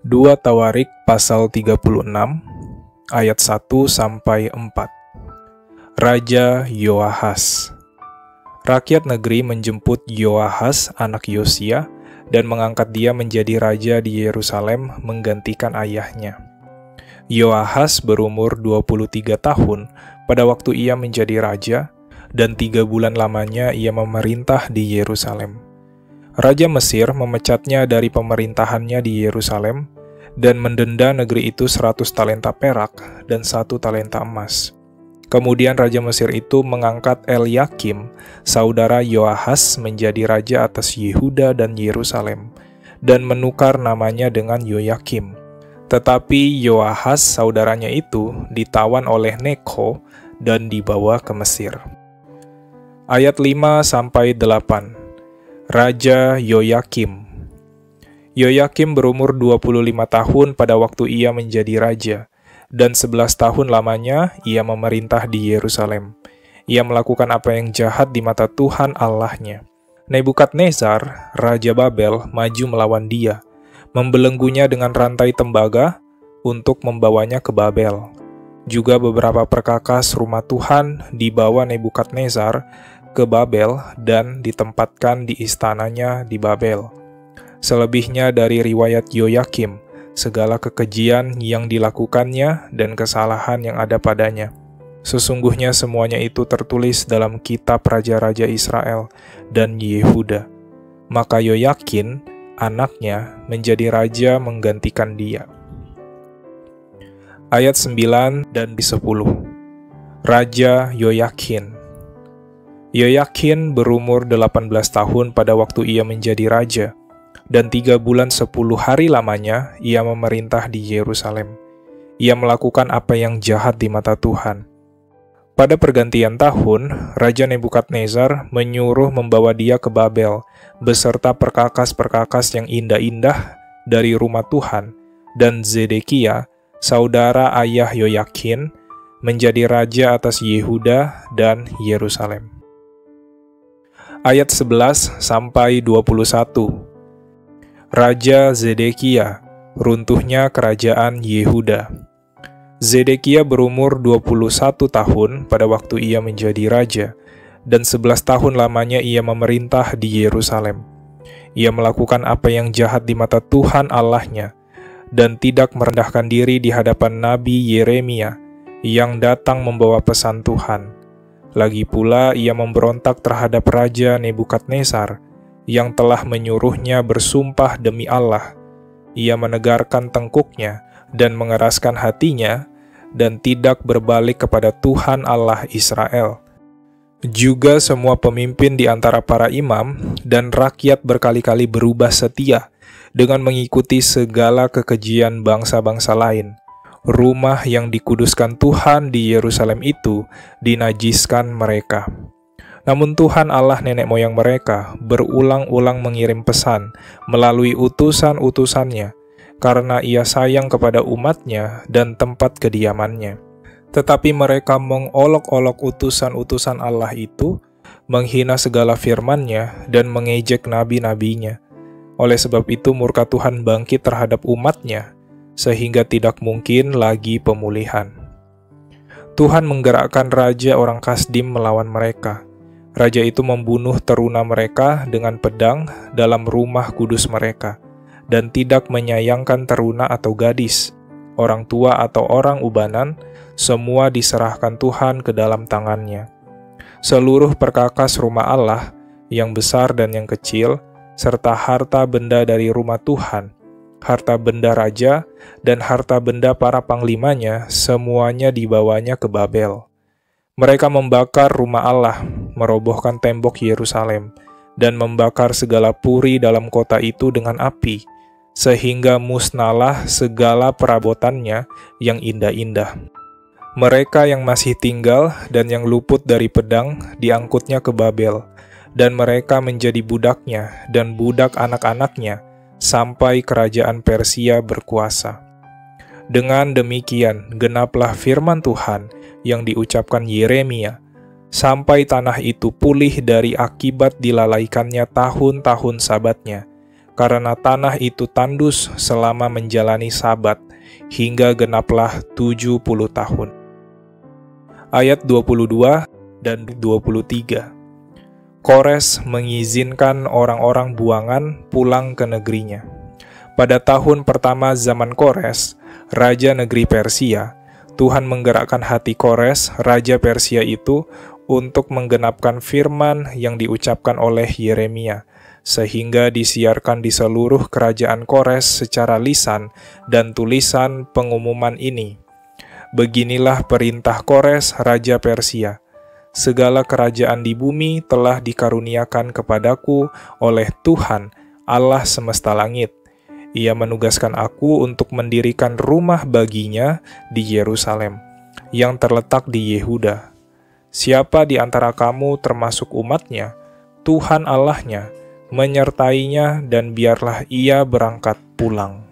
2 Tawarik pasal 36 ayat 1-4. Raja Yoahas. Rakyat negeri menjemput Yoahas anak Yosia dan mengangkat dia menjadi raja di Yerusalem menggantikan ayahnya. Yoahas berumur 23 tahun pada waktu ia menjadi raja, dan 3 bulan lamanya ia memerintah di Yerusalem. Raja Mesir memecatnya dari pemerintahannya di Yerusalem dan mendenda negeri itu 100 talenta perak dan 1 talenta emas. Kemudian Raja Mesir itu mengangkat Elyakim, saudara Yoahas, menjadi raja atas Yehuda dan Yerusalem, dan menukar namanya dengan Yoyakim. Tetapi Yoahas, saudaranya itu, ditawan oleh Neko dan dibawa ke Mesir. Ayat 5-8. Raja Yoyakim. Yoyakim berumur 25 tahun pada waktu ia menjadi raja, dan 11 tahun lamanya ia memerintah di Yerusalem. Ia melakukan apa yang jahat di mata Tuhan Allahnya. Nebukadnezar, Raja Babel, maju melawan dia, membelenggunya dengan rantai tembaga untuk membawanya ke Babel. Juga beberapa perkakas rumah Tuhan dibawa Nebukadnezar ke Babel dan ditempatkan di istananya di Babel. Selebihnya dari riwayat Yoyakim, segala kekejian yang dilakukannya dan kesalahan yang ada padanya. Sesungguhnya semuanya itu tertulis dalam kitab Raja-Raja Israel dan Yehuda. Maka Yoyakin, anaknya, menjadi raja menggantikan dia. Ayat 9 dan 10. Raja Yoyakin. Yoyakin berumur 18 tahun pada waktu ia menjadi raja, dan 3 bulan 10 hari lamanya ia memerintah di Yerusalem. Ia melakukan apa yang jahat di mata Tuhan. Pada pergantian tahun, Raja Nebukadnezar menyuruh membawa dia ke Babel, beserta perkakas-perkakas yang indah-indah dari rumah Tuhan, dan Zedekia, saudara ayah Yoyakin, menjadi raja atas Yehuda dan Yerusalem. Ayat 11-21. Raja Zedekia, runtuhnya kerajaan Yehuda. Zedekia berumur 21 tahun pada waktu ia menjadi raja, dan 11 tahun lamanya ia memerintah di Yerusalem. Ia melakukan apa yang jahat di mata Tuhan Allahnya, dan tidak merendahkan diri di hadapan Nabi Yeremia yang datang membawa pesan Tuhan. Lagi pula ia memberontak terhadap Raja Nebukadnezar yang telah menyuruhnya bersumpah demi Allah. Ia menegarkan tengkuknya dan mengeraskan hatinya dan tidak berbalik kepada Tuhan Allah Israel. Juga semua pemimpin di antara para imam dan rakyat berkali-kali berubah setia dengan mengikuti segala kekejian bangsa-bangsa lain. Rumah yang dikuduskan Tuhan di Yerusalem itu dinajiskan mereka. Namun Tuhan Allah nenek moyang mereka berulang-ulang mengirim pesan melalui utusan-utusannya, karena ia sayang kepada umatnya dan tempat kediamannya. Tetapi mereka mengolok-olok utusan-utusan Allah itu, menghina segala firman-Nya dan mengejek nabi-nabinya. Oleh sebab itu murka Tuhan bangkit terhadap umatnya, sehingga tidak mungkin lagi pemulihan. Tuhan menggerakkan raja orang Kasdim melawan mereka. Raja itu membunuh teruna mereka dengan pedang dalam rumah kudus mereka, dan tidak menyayangkan teruna atau gadis, orang tua atau orang ubanan, semua diserahkan Tuhan ke dalam tangannya. Seluruh perkakas rumah Allah, yang besar dan yang kecil, serta harta benda dari rumah Tuhan, harta benda raja, dan harta benda para panglimanya, semuanya dibawanya ke Babel. Mereka membakar rumah Allah, merobohkan tembok Yerusalem, dan membakar segala puri dalam kota itu dengan api, sehingga musnahlah segala perabotannya yang indah-indah. Mereka yang masih tinggal dan yang luput dari pedang diangkutnya ke Babel, dan mereka menjadi budaknya dan budak anak-anaknya, sampai kerajaan Persia berkuasa. Dengan demikian genaplah firman Tuhan yang diucapkan Yeremia, sampai tanah itu pulih dari akibat dilalaikannya tahun-tahun sabatnya, karena tanah itu tandus selama menjalani Sabat, hingga genaplah 70 tahun. Ayat 22 dan 23. Kores mengizinkan orang-orang buangan pulang ke negerinya. Pada tahun pertama zaman Kores, raja negeri Persia, Tuhan menggerakkan hati Kores, raja Persia itu, untuk menggenapkan firman yang diucapkan oleh Yeremia, sehingga disiarkan di seluruh kerajaan Kores secara lisan dan tulisan pengumuman ini. Beginilah perintah Kores, raja Persia. Segala kerajaan di bumi telah dikaruniakan kepadaku oleh Tuhan, Allah semesta langit. Ia menugaskan aku untuk mendirikan rumah baginya di Yerusalem, yang terletak di Yehuda. Siapa di antara kamu termasuk umatnya, Tuhan Allahnya, menyertainya dan biarlah ia berangkat pulang.